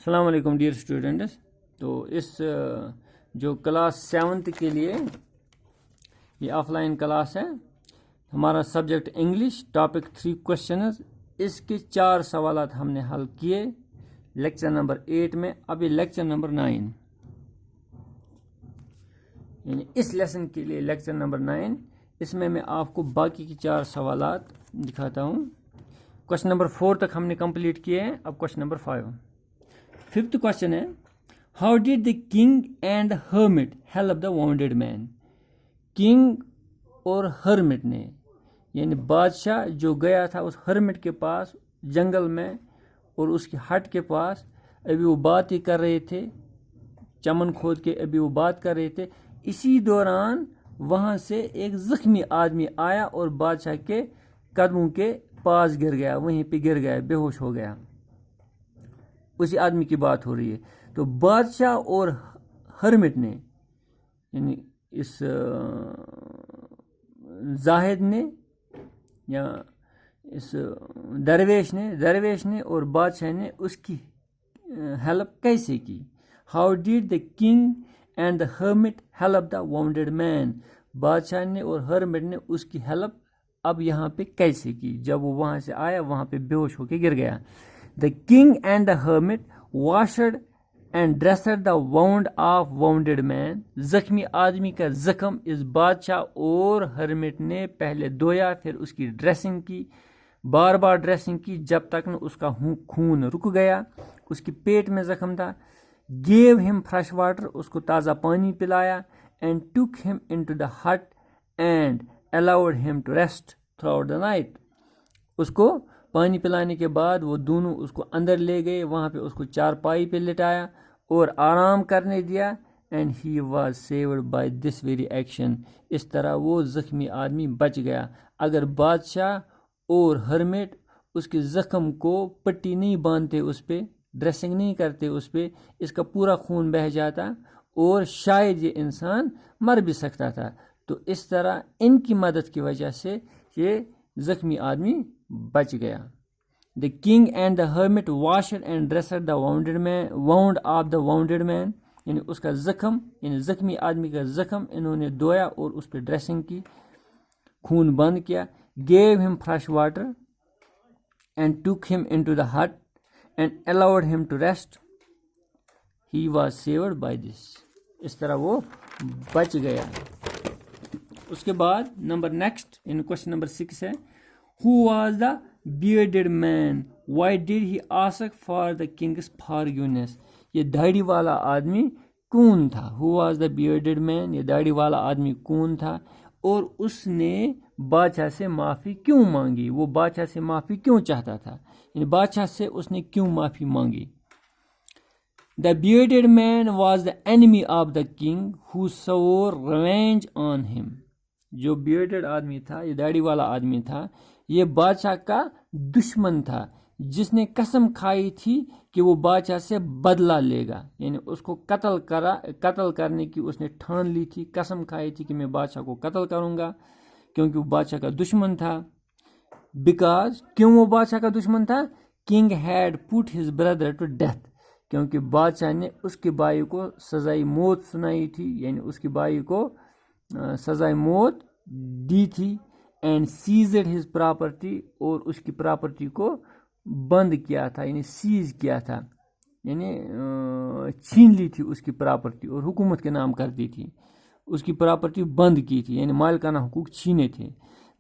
السلام علیکم dear students. تو اس جو کلاس 7 کے لیے یہ آف لائن کلاس ہے. ہمارا سبجیکٹ انگلش، ٹاپک 3 کوشچنز. اس کے 4 سوالات ہم نے حل کیے لیکچر نمبر 8 میں. اب یہ لیکچر نمبر 9 یعنی اس لیسن کے لیے لیکچر نمبر 9. اس میں آپ کو باقی کی 4 سوالات دکھاتا ہوں. کوشچن نمبر 4 تک ہم نے کمپلیٹ کیے ہیں. اب کوشچن نمبر 5. 5th کوشچن ہے، how did the king and hermit help the wounded man. King اور ہرمٹ نے یعنی بادشاہ جو گیا تھا اس ہرمٹ کے پاس جنگل میں اور اس کی ہٹ کے پاس، ابھی وہ بات ہی کر رہے تھے، چمن کھود کے ابھی وہ بات کر رہے تھے. اسی دوران وہاں سے ایک زخمی آدمی آیا اور بادشاہ کے قدموں کے پاس گر گیا، وہیں پہ گر گیا، بے ہوش ہو گیا. اسی آدمی کی بات ہو رہی ہے. تو بادشاہ اور ہرمٹ نے یعنی اس زاہد نے یا اس درویش نے اور بادشاہ نے اس کی ہیلپ کیسے کی. How did the king and the hermit help the wounded man. بادشاہ نے اور ہرمٹ نے اس کی ہیلپ اب یہاں پہ کیسے کی. جب وہ وہاں سے آیا وہاں پہ بے ہوش ہو کے گر گیا. The king and the hermit washed and dressed the wound of wounded man. زخمی آدمی کا زخم اس بادشاہ اور ہرمٹ نے پہلے دھویا، پھر اس کی ڈریسنگ کی، بار بار ڈریسنگ کی جب تک نہ اس کا خون رک گیا. اس کی پیٹ میں زخم تھا. gave him fresh water، اس کو تازہ پانی پلایا. and took him into the hut and allowed him to rest throughout the night. اس کو پانی پلانے کے بعد وہ دونوں اس کو اندر لے گئے، وہاں پہ اس کو چارپائی پہ لٹایا اور آرام کرنے دیا. And he was saved by this very action. اس طرح وہ زخمی آدمی بچ گیا. اگر بادشاہ اور ہرمٹ اس کے زخم کو پٹی نہیں باندھتے، اس پہ ڈریسنگ نہیں کرتے، اس پہ اس کا پورا خون بہہ جاتا اور شاید یہ انسان مر بھی سکتا تھا. تو اس طرح ان کی مدد کی وجہ سے یہ زخمی آدمی بچ گیا. The king and the hermit washed and dressed the wound of the wounded man. یعنی اس کا زخم یعنی زخمی آدمی کا زخم انہوں نے دھویا اور اس پہ ڈریسنگ کی، خون بند کیا. gave him fresh water and took him into the hut and allowed him to rest. He was saved by this. اس طرح وہ بچ گیا. اس کے بعد کوشچن نمبر 6 ہے، who was the bearded man? Why did he ask for the king's forgiveness? یہ داڑھی والا آدمی کون تھا؟ who was the bearded man؟ یہ داڑھی والا آدمی کون تھا اور اس نے بادشاہ سے معافی کیوں مانگی؟ وہ بادشاہ سے معافی کیوں چاہتا تھا؟ یعنی بادشاہ سے اس نے کیوں معافی مانگی؟ The bearded man was the enemy of the king who swore revenge on him. جو بیئرڈڈ آدمی تھا، یہ داڑھی والا آدمی تھا، یہ بادشاہ کا دشمن تھا جس نے قسم کھائی تھی کہ وہ بادشاہ سے بدلہ لے گا. یعنی اس کو قتل کرنے کی اس نے ٹھان لی تھی، قسم کھائی تھی کہ میں بادشاہ کو قتل کروں گا کیونکہ وہ بادشاہ کا دشمن تھا. کیوں وہ بادشاہ کا دشمن تھا؟ King had put his brother to death. کیونکہ بادشاہ نے اس کے بھائی کو سزائے موت سنائی تھی، یعنی اس کے بھائی کو سزائے موت دی تھی. اینڈ سیزڈ ہز پراپرٹی، اور اس کی پراپرٹی کو بند کیا تھا، یعنی سیز کیا تھا، یعنی چھین لی تھی اس کی پراپرٹی اور حکومت کے نام کر دی تھی. اس کی پراپرٹی بند کی تھی، یعنی مالکانہ حقوق چھینے تھے.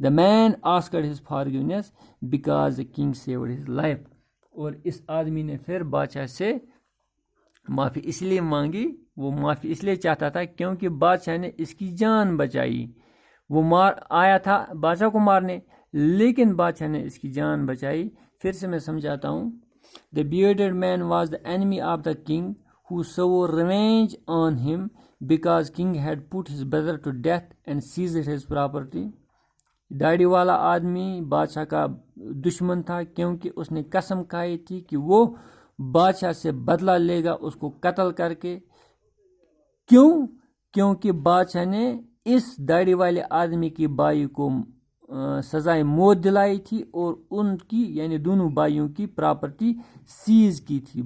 The man asked his forgiveness because the king saved his life. اور اس آدمی نے پھر بادشاہ سے معافی اس لیے مانگی، وہ معافی اس لیے چاہتا تھا کیونکہ بادشاہ نے اس کی جان بچائی. وہ آیا تھا بادشاہ کو مارنے، لیکن بادشاہ نے اس کی جان بچائی. پھر سے میں سمجھاتا ہوں. The bearded man was the enemy of the king who swore revenge on him because king had put his brother to death and seized his property. داڑھی والا آدمی بادشاہ کا دشمن تھا کیونکہ اس نے قسم کھائی تھی کہ وہ بادشاہ سے بدلہ لے گا اس کو قتل کر کے. کیونکہ بادشاہ نے اس داڑھی والے آدمی کی بھائی کو سزائے موت دلائی تھی اور ان کی یعنی دونوں بھائیوں کی پراپرٹی سیز کی تھی،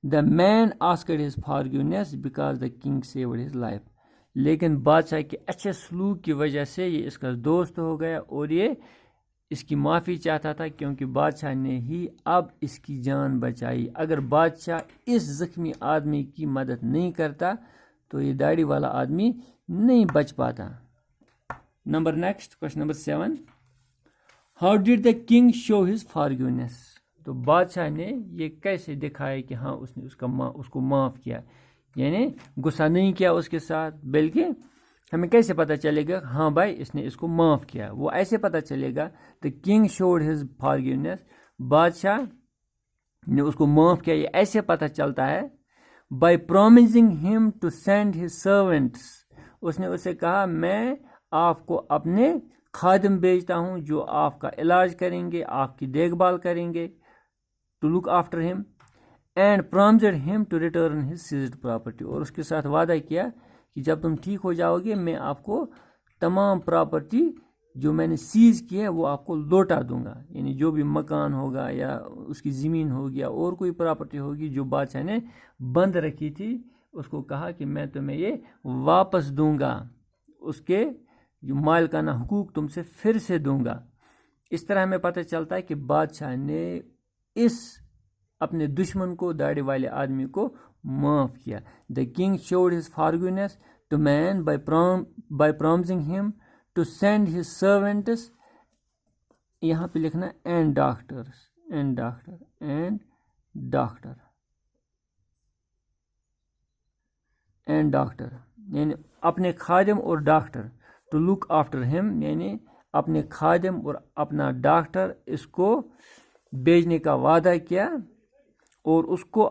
The man asked his forgiveness because the king saved his life. لیکن بادشاہ کے اچھے سلوک کی وجہ سے یہ اس کا دوست ہو گیا اور یہ اس کی معافی چاہتا تھا کیونکہ بادشاہ نے ہی اب اس کی جان بچائی. اگر بادشاہ اس زخمی آدمی کی مدد نہیں کرتا تو یہ داڑھی والا آدمی نہیں بچ پاتا. Question number 7. How did the king show his forgiveness? تو بادشاہ نے یہ کیسے دکھایا کہ ہاں اس نے اس کو معاف کیا، یعنی غصہ نہیں کیا اس کے ساتھ، بلکہ ہمیں کیسے پتہ چلے گا ہاں بھائی اس نے اس کو معاف کیا؟ وہ ایسے پتہ چلے گا the king showed his forgiveness. بادشاہ نے اس کو معاف کیا، یہ ایسے پتہ چلتا ہے by promising him to send his servants. اس نے اسے کہا میں آپ کو اپنے خادم بھیجتا ہوں جو آپ کا علاج کریں گے، آپ کی دیکھ بھال کریں گے، to look after him, and promised him to return his seized property. اور اس کے ساتھ وعدہ کیا کہ جب تم ٹھیک ہو جاؤ گے میں آپ کو تمام پراپرٹی جو میں نے سیز کی ہے وہ آپ کو لوٹا دوں گا، یعنی جو بھی مکان ہوگا یا اس کی زمین ہوگی یا اور کوئی پراپرٹی ہوگی جو بادشاہ نے بند رکھی تھی، اس کو کہا کہ میں تمہیں یہ واپس دوں گا، اس کے جو مالکانہ حقوق تم سے پھر سے دوں گا. اس طرح ہمیں پتہ چلتا ہے کہ بادشاہ نے اس اپنے دشمن کو، داڑھی والے آدمی کو معاف کیا. The king showed his forgiveness to man by promising him to send his servants. یہاں پہ لکھنا and doctor یعنی اپنے خادم اور doctor. to look after him یعنی اپنے خادم اور اپنا ڈاکٹر اس کو بیچنے کا وعدہ کیا اور اس کو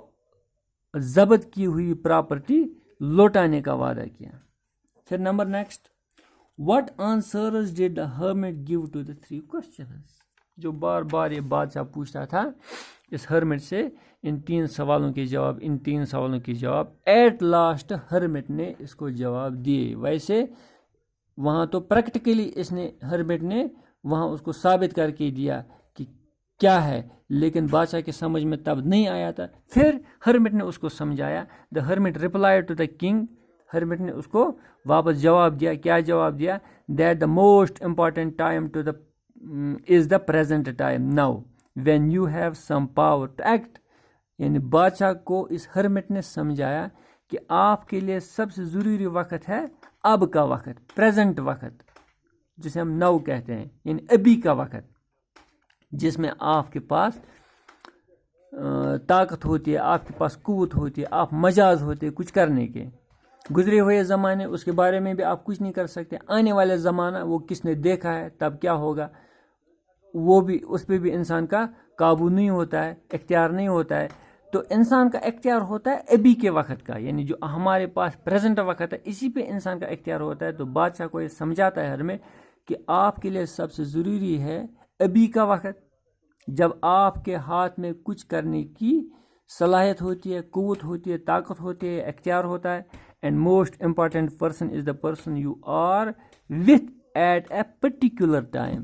ضبط کی ہوئی پراپرٹی لوٹانے کا وعدہ کیا. پھر next what answers did the hermit give to the 3 questions. جو بار بار یہ بادشاہ پوچھتا تھا اس ہرمٹ سے ان 3 سوالوں کے جواب ایٹ لاسٹ ہرمٹ نے اس کو جواب دیے. ویسے وہاں تو پریکٹیکلی اس نے ہرمٹ نے وہاں اس کو ثابت کر کے دیا کہ کیا ہے، لیکن بادشاہ کے سمجھ میں تب نہیں آیا تھا. پھر ہرمٹ نے اس کو سمجھایا. The hermit replied to the king. Hermit نے اس کو واپس جواب دیا. کیا جواب دیا؟ That the most important time to the is the present time now when you have some power to act. یعنی بادشاہ کو اس ہرمٹ نے سمجھایا کہ آپ کے لیے سب سے ضروری وقت ہے اب کا وقت، پریزنٹ وقت جسے ہم نو کہتے ہیں، یعنی ابھی کا وقت جس میں آپ کے پاس طاقت ہوتی ہے، آپ کے پاس قوت ہوتی ہے، آپ مجاز ہوتے کچھ کرنے کے. گزرے ہوئے زمانے اس کے بارے میں بھی آپ کچھ نہیں کر سکتے. آنے والے زمانہ وہ کس نے دیکھا ہے، تب کیا ہوگا وہ بھی، اس پہ بھی انسان کا قابو نہیں ہوتا ہے، اختیار نہیں ہوتا ہے. تو انسان کا اختیار ہوتا ہے ابھی کے وقت کا، یعنی جو ہمارے پاس پریزنٹ وقت ہے اسی پہ انسان کا اختیار ہوتا ہے. تو بادشاہ کو یہ سمجھاتا ہے ہر میں کہ آپ کے لیے سب سے ضروری ہے ابھی کا وقت، جب آپ کے ہاتھ میں کچھ کرنے کی صلاحیت ہوتی ہے، قوت ہوتی ہے، طاقت ہوتی ہے، اختیار ہوتا ہے. And most important person is the person you are with at a particular time.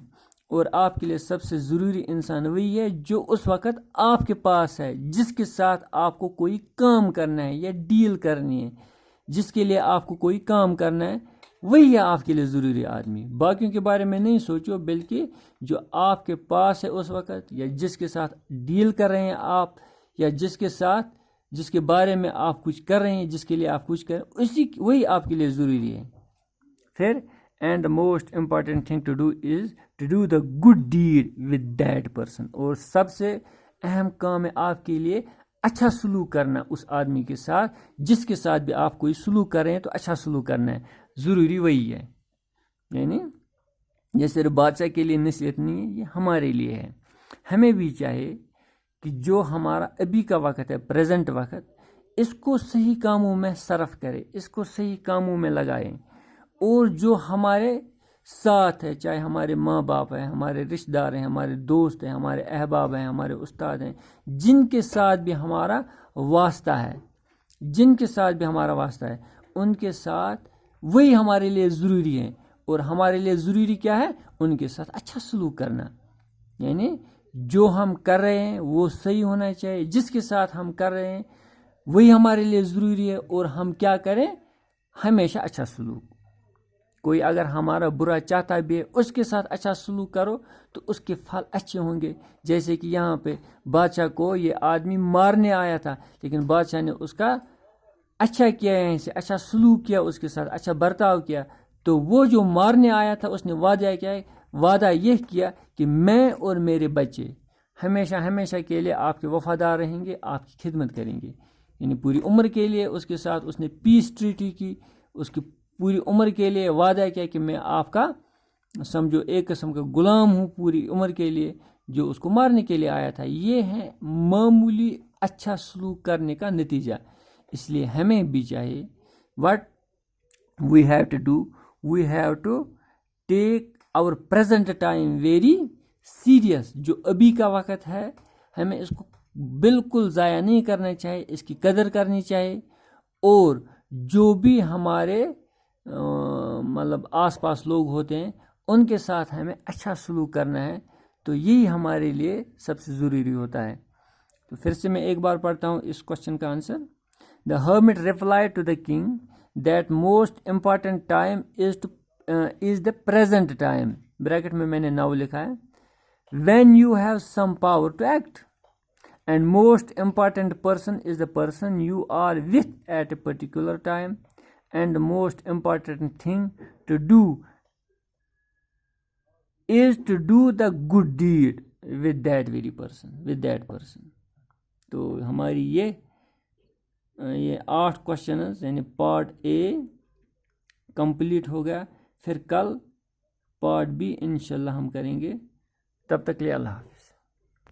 اور آپ کے لیے سب سے ضروری انسان وہی ہے جو اس وقت آپ کے پاس ہے، جس کے ساتھ آپ کو کوئی کام کرنا ہے یا ڈیل کرنی ہے، جس کے لیے آپ کو کوئی کام کرنا ہے وہی ہے آپ کے لیے ضروری آدمی. باقیوں کے بارے میں نہیں سوچو، بلکہ جو آپ کے پاس ہے اس وقت، یا جس کے ساتھ ڈیل کر رہے ہیں آپ، یا جس کے بارے میں آپ کچھ کر رہے ہیں، جس کے لیے آپ کچھ کر رہے ہیں، وہی آپ کے لیے ضروری ہے. پھر and most important thing to do is to do the good deed with that person. اور سب سے اہم کام ہے آپ کے لیے اچھا سلوک کرنا اس آدمی کے ساتھ جس کے ساتھ بھی آپ کوئی سلوک کر رہے ہیں، تو اچھا سلوک کرنا ہے، ضروری وہی ہے. یعنی یہ صرف بادشاہ کے لیے نصیحت نہیں ہے، یہ ہمارے لیے ہے. ہمیں بھی چاہے کہ جو ہمارا ابھی کا وقت ہے، پریزنٹ وقت، اس کو صحیح کاموں میں صرف کرے، اس کو صحیح کاموں میں لگائیں. اور جو ہمارے ساتھ ہے، چاہے ہمارے ماں باپ ہیں، ہمارے رشتہ دار ہیں، ہمارے دوست ہیں، ہمارے احباب ہیں، ہمارے استاد ہیں، جن کے ساتھ بھی ہمارا واسطہ ہے، ان کے ساتھ وہی ہمارے لیے ضروری ہے. اور ہمارے لیے ضروری کیا ہے؟ ان کے ساتھ اچھا سلوک کرنا. یعنی جو ہم کر رہے ہیں وہ صحیح ہونا چاہیے، جس کے ساتھ ہم کر رہے ہیں وہی ہمارے لیے ضروری ہے. اور ہم کیا کریں؟ ہمیشہ اچھا سلوک. کوئی اگر ہمارا برا چاہتا بھی ہے اس کے ساتھ اچھا سلوک کرو تو اس کے پھل اچھے ہوں گے. جیسے کہ یہاں پہ بادشاہ کو یہ آدمی مارنے آیا تھا لیکن بادشاہ نے اس کا اچھا کیا، یہیں سے اچھا سلوک کیا، اس کے ساتھ اچھا برتاؤ کیا. تو وہ جو مارنے آیا تھا اس نے وعدہ یہ کیا کہ میں اور میرے بچے ہمیشہ کے لیے آپ کے وفادار رہیں گے، آپ کی خدمت کریں گے. یعنی پوری عمر کے لیے اس کے ساتھ اس نے پیس ٹریٹی کی. اس کی پوری عمر کے لیے وعدہ کیا کہ میں آپ کا سمجھو ایک قسم کا غلام ہوں پوری عمر کے لیے، جو اس کو مارنے کے لیے آیا تھا. یہ ہے معمولی اچھا سلوک کرنے کا نتیجہ. اس لیے ہمیں بھی چاہیے what we have to do, we have to take our present time very serious. جو ابھی کا وقت ہے ہمیں اس کو بالکل ضائع نہیں کرنا چاہیے، اس کی قدر کرنی چاہیے. اور جو بھی ہمارے مطلب آس پاس لوگ ہوتے ہیں ان کے ساتھ ہمیں اچھا سلوک کرنا ہے. تو یہی ہمارے لیے سب سے ضروری ہوتا ہے. تو پھر سے میں ایک بار پڑھتا ہوں اس کوشچن کا answer. The hermit replied to the king that most important time is the present time. Bracket میں نے now لکھا ہے. When you have some power to act, and most important person is the person you are with at a particular time, and the most important thing to do is to do the good deed with that very person. تو ہماری یہ 8 questions یعنی part a complete ہو گیا. پھر کل part be انشاءاللہ ہم کریں گے. تب تک لیے اللہ حافظ.